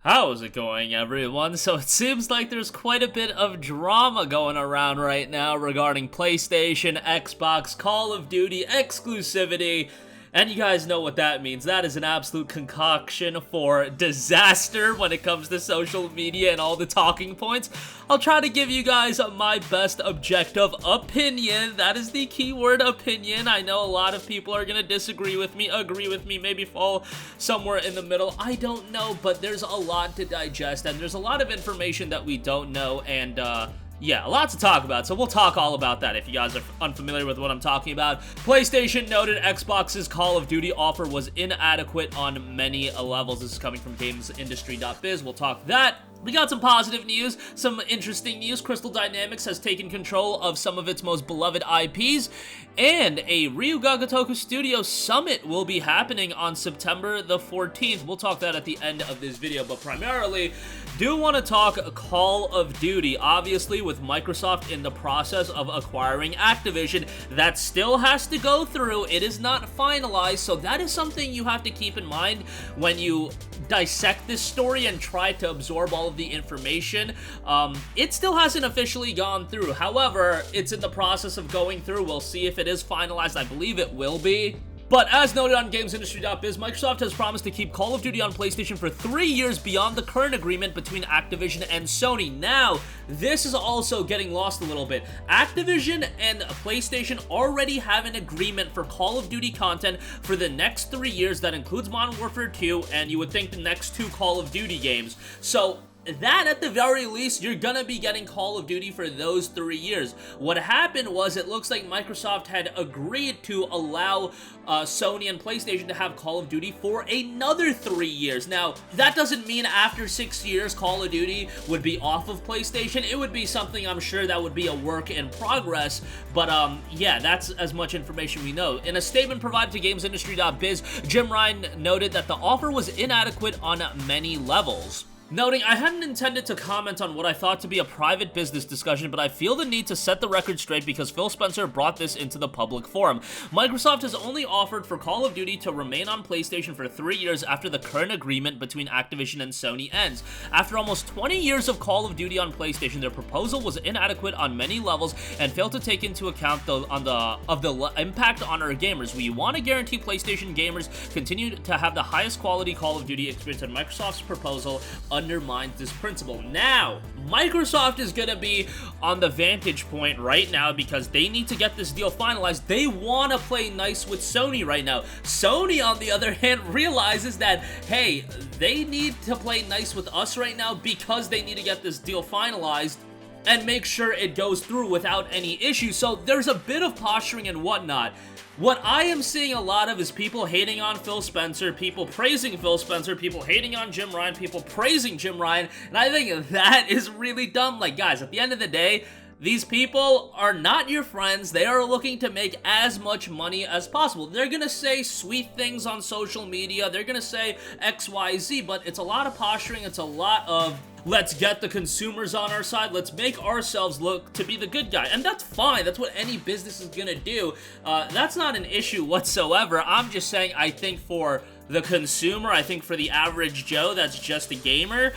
How's it going, everyone? So it seems like there's quite a bit of drama going around right now regarding PlayStation, Xbox, Call of Duty exclusivity, and you guys know what that means. That is an absolute concoction for disaster when it comes to social media and all the talking points. I'll try to give you guys my best objective opinion. That is the keyword, opinion. I know a lot of people are going to disagree with me, agree with me, maybe fall somewhere in the middle. I don't know, but there's a lot to digest, and there's a lot of information that we don't know, and yeah, a lot to talk about, so we'll talk all about that if you guys are unfamiliar with what I'm talking about. PlayStation noted Xbox's Call of Duty offer was inadequate on many levels. This is coming from GamesIndustry.biz. We'll talk that. We got some positive news, some interesting news. Crystal Dynamics has taken control of some of its most beloved IPs, and a Ryuga Gotoku Studio Summit will be happening on September the 14th. We'll talk that at the end of this video, but primarily, do want to talk Call of Duty. Obviously, with Microsoft in the process of acquiring Activision, that still has to go through. It is not finalized, so that is something you have to keep in mind when you dissect this story and try to absorb all of the information. It still hasn't officially gone through. However, it's in the process of going through. We'll see if it is finalized. I believe it will be. But as noted on GamesIndustry.biz, Microsoft has promised to keep Call of Duty on PlayStation for 3 years beyond the current agreement between Activision and Sony. Now, this is also getting lost a little bit. Activision and PlayStation already have an agreement for Call of Duty content for the next 3 years that includes Modern Warfare 2, and you would think the next 2 Call of Duty games. So, that, at the very least, you're gonna be getting Call of Duty for those 3 years. What happened was, it looks like Microsoft had agreed to allow Sony and PlayStation to have Call of Duty for another 3 years. Now, that doesn't mean after 6 years, Call of Duty would be off of PlayStation. It would be something, I'm sure, that would be a work in progress, but yeah, that's as much information we know. In a statement provided to GamesIndustry.biz, Jim Ryan noted that the offer was inadequate on many levels. Noting, I hadn't intended to comment on what I thought to be a private business discussion, but I feel the need to set the record straight because Phil Spencer brought this into the public forum. Microsoft has only offered for Call of Duty to remain on PlayStation for 3 years after the current agreement between Activision and Sony ends. After almost 20 years of Call of Duty on PlayStation, their proposal was inadequate on many levels and failed to take into account the impact on our gamers. We want to guarantee PlayStation gamers continue to have the highest quality Call of Duty experience, and Microsoft's proposal undermines this principle. Now, Microsoft is going to be on the vantage point right now because they need to get this deal finalized. They want to play nice with Sony right now. Sony, on the other hand, realizes that, hey, they need to play nice with us right now because they need to get this deal finalized and make sure it goes through without any issues. So there's a bit of posturing and whatnot. What I am seeing a lot of is people hating on Phil Spencer, people praising Phil Spencer, people hating on Jim Ryan, people praising Jim Ryan, and I think that is really dumb. Like, guys, at the end of the day, these people are not your friends. They are looking to make as much money as possible. They're gonna say sweet things on social media, they're gonna say X, Y, Z, but it's a lot of posturing, it's a lot of let's get the consumers on our side, let's make ourselves look to be the good guy. And that's fine, that's what any business is gonna do. That's not an issue whatsoever. I'm just saying, I think for the consumer, I think for the average Joe that's just a gamer,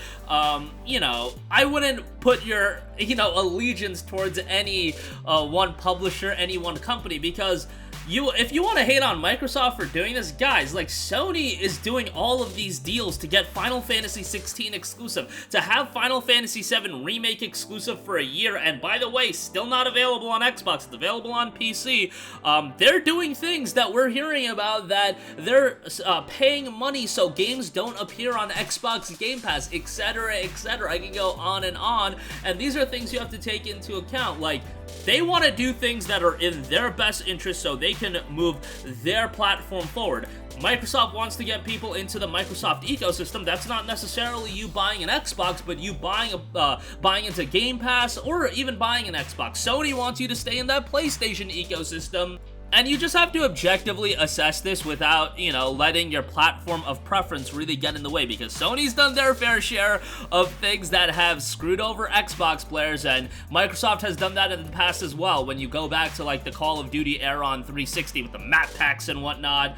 you know, I wouldn't put your, you know, allegiance towards any one publisher, any one company, because if you want to hate on Microsoft for doing this, guys, like, Sony is doing all of these deals to get Final Fantasy 16 exclusive, to have Final Fantasy 7 Remake exclusive for a year, and by the way, still not available on Xbox, it's available on PC. They're doing things that we're hearing about, that they're paying money so games don't appear on Xbox Game Pass, etc., etc. I can go on, and these are things you have to take into account. Like, they want to do things that are in their best interest so they can move their platform forward. Microsoft wants to get people into the Microsoft ecosystem. That's not necessarily you buying an Xbox, but you buying into Game Pass or even buying an Xbox. Sony wants you to stay in that PlayStation ecosystem. And you just have to objectively assess this without, you know, letting your platform of preference really get in the way, because Sony's done their fair share of things that have screwed over Xbox players, and Microsoft has done that in the past as well. When you go back to like the Call of Duty era on 360 with the map packs and whatnot,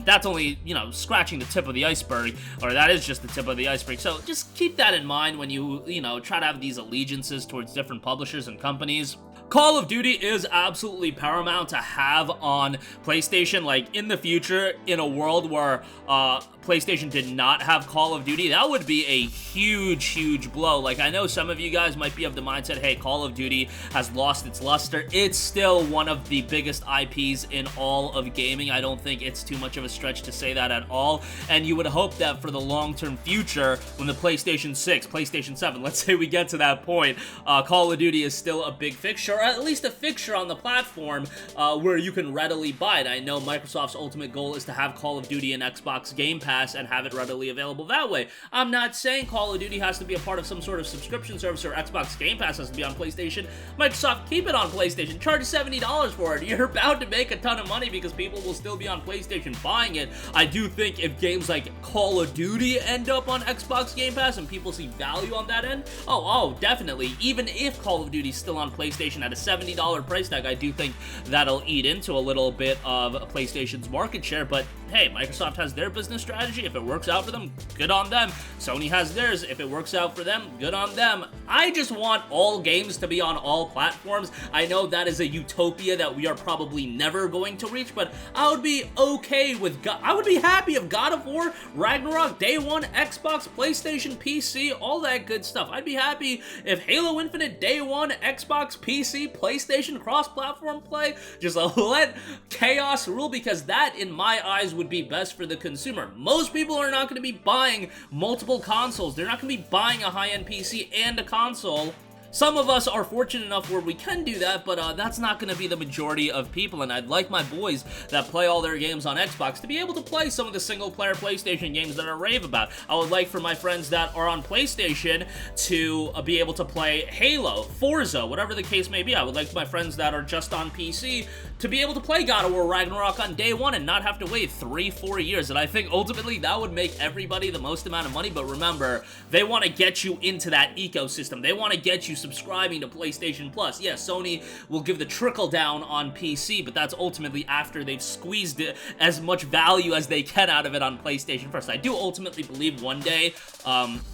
that's only, you know, scratching the tip of the iceberg, or that is just the tip of the iceberg. So just keep that in mind when you know, try to have these allegiances towards different publishers and companies. Call of Duty is absolutely paramount to have on PlayStation. Like, in the future, in a world where PlayStation did not have Call of Duty, that would be a huge, huge blow. Like, I know some of you guys might be of the mindset, hey, Call of Duty has lost its luster. It's still one of the biggest IPs in all of gaming. I don't think it's too much of a stretch to say that at all. And you would hope that for the long-term future, when the PlayStation 6, PlayStation 7, let's say we get to that point, Call of Duty is still a big fixture, or at least a fixture on the platform where you can readily buy it. I know Microsoft's ultimate goal is to have Call of Duty in Xbox Game Pass and have it readily available that way. I'm not saying Call of Duty has to be a part of some sort of subscription service or Xbox Game Pass has to be on PlayStation. Microsoft, keep it on PlayStation. Charge $70 for it. You're bound to make a ton of money because people will still be on PlayStation buying it. I do think if games like Call of Duty end up on Xbox Game Pass and people see value on that end, oh, definitely. Even if Call of Duty's still on PlayStation at a $70 price tag, I do think that'll eat into a little bit of PlayStation's market share, but hey, Microsoft has their business strategy. If it works out for them, good on them. Sony has theirs. If it works out for them, good on them. I just want all games to be on all platforms. I know that is a utopia that we are probably never going to reach, but I would be okay with I would be happy if God of War, Ragnarok, Day 1, Xbox, PlayStation, PC, all that good stuff. I'd be happy if Halo Infinite, Day 1, Xbox, PC, PlayStation, cross-platform play. Just let chaos rule, because that, in my eyes, would be best for the consumer. Most people are not going to be buying multiple consoles. They're not going to be buying a high-end PC and a console. Some of us are fortunate enough where we can do that, but that's not going to be the majority of people, and I'd like my boys that play all their games on Xbox to be able to play some of the single-player PlayStation games that I rave about. I would like for my friends that are on PlayStation to be able to play Halo, Forza, whatever the case may be. I would like my friends that are just on PC to be able to play God of War Ragnarok on day one and not have to wait 3-4 years, and I think ultimately that would make everybody the most amount of money. But remember, they want to get you into that ecosystem. They want to get you subscribing to PlayStation Plus. Yeah, Sony will give the trickle down on PC, but that's ultimately after they've squeezed it as much value as they can out of it on PlayStation first. I do ultimately believe one day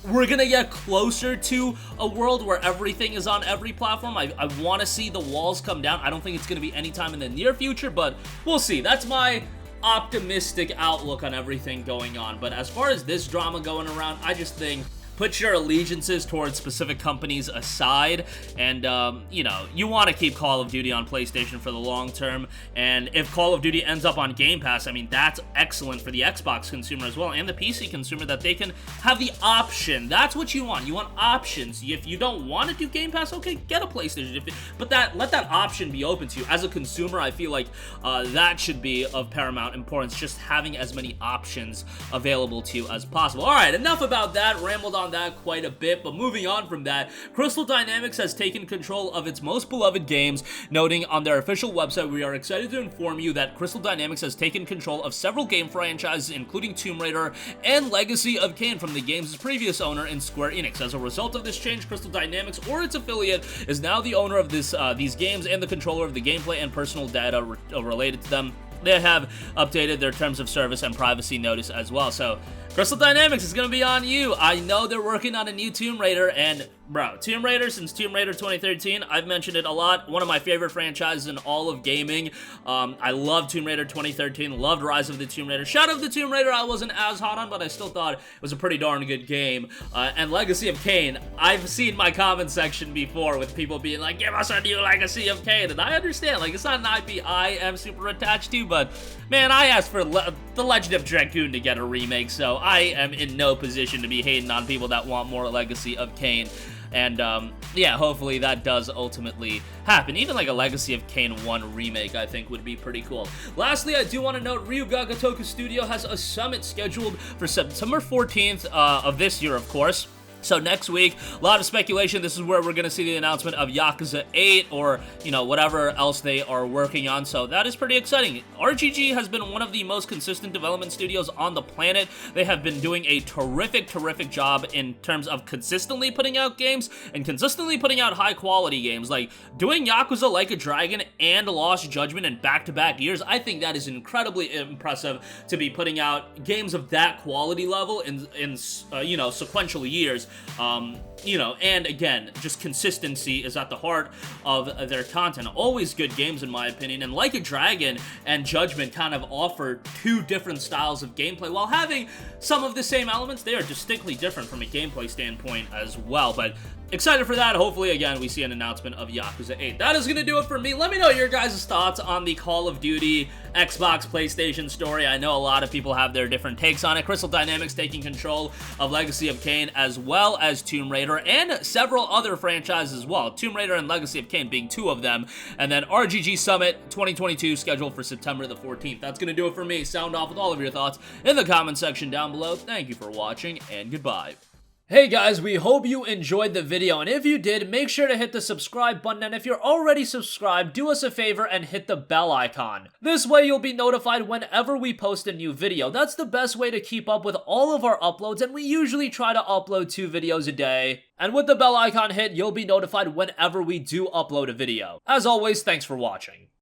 we're gonna get closer to a world where everything is on every platform. I want to see the walls come down. I don't think it's gonna be anytime in the near future, but we'll see. That's my optimistic outlook on everything going on. But as far as this drama going around, I just think put your allegiances towards specific companies aside, and, you know, you want to keep Call of Duty on PlayStation for the long term, and if Call of Duty ends up on Game Pass, I mean, that's excellent for the Xbox consumer as well, and the PC consumer, that they can have the option. That's what you want. You want options. If you don't want to do Game Pass, okay, get a PlayStation, but let that option be open to you. As a consumer, I feel like that should be of paramount importance, just having as many options available to you as possible. Alright, enough about that. Rambled on that quite a bit, but moving on from that, Crystal Dynamics has taken control of its most beloved games, noting on their official website, "We are excited to inform you that Crystal Dynamics has taken control of several game franchises, including Tomb Raider and Legacy of Kain from the game's previous owner in Square Enix. As a result of this change, Crystal Dynamics or its affiliate is now the owner of these games and the controller of the gameplay and personal data related to them. They have updated their terms of service and privacy notice as well." So Crystal Dynamics is going to be on you. I know they're working on a new Tomb Raider, and bro, Tomb Raider since Tomb Raider 2013, I've mentioned it a lot, one of my favorite franchises in all of gaming. I love Tomb Raider 2013, loved Rise of the Tomb Raider. Shadow of the Tomb Raider I wasn't as hot on, but I still thought it was a pretty darn good game. And Legacy of Kain, I've seen my comment section before with people being like, give us a new Legacy of Kain, and I understand, like, it's not an IP I am super attached to, but man, I asked for The Legend of Dragoon to get a remake, so I am in no position to be hating on people that want more Legacy of Kain. And, yeah, hopefully that does ultimately happen. Even like a Legacy of Kain 1 remake, I think, would be pretty cool. Lastly, I do want to note Ryuga Gotoku Studio has a summit scheduled for September 14th of this year, of course. So next week, a lot of speculation. This is where we're going to see the announcement of Yakuza 8 or, whatever else they are working on. So that is pretty exciting. RGG has been one of the most consistent development studios on the planet. They have been doing a terrific job in terms of consistently putting out games and consistently putting out high-quality games. Like, doing Yakuza Like a Dragon and Lost Judgment in back-to-back years, I think that is incredibly impressive to be putting out games of that quality level in sequential years. And again, just consistency is at the heart of their content. Always good games, in my opinion, and Like a Dragon and Judgment kind of offer two different styles of gameplay. While having some of the same elements, they are distinctly different from a gameplay standpoint as well, but excited for that. Hopefully, again, we see an announcement of Yakuza 8. That is going to do it for me. Let me know your guys' thoughts on the Call of Duty Xbox PlayStation story. I know a lot of people have their different takes on it. Crystal Dynamics taking control of Legacy of Kain as well as Tomb Raider and several other franchises as well. Tomb Raider and Legacy of Kain being two of them. And then RGG Summit 2022 scheduled for September the 14th. That's going to do it for me. Sound off with all of your thoughts in the comment section down below. Thank you for watching and goodbye. Hey guys, we hope you enjoyed the video, and if you did, make sure to hit the subscribe button, and if you're already subscribed, do us a favor and hit the bell icon. This way you'll be notified whenever we post a new video. That's the best way to keep up with all of our uploads, and we usually try to upload 2 videos a day. And with the bell icon hit, you'll be notified whenever we do upload a video. As always, thanks for watching.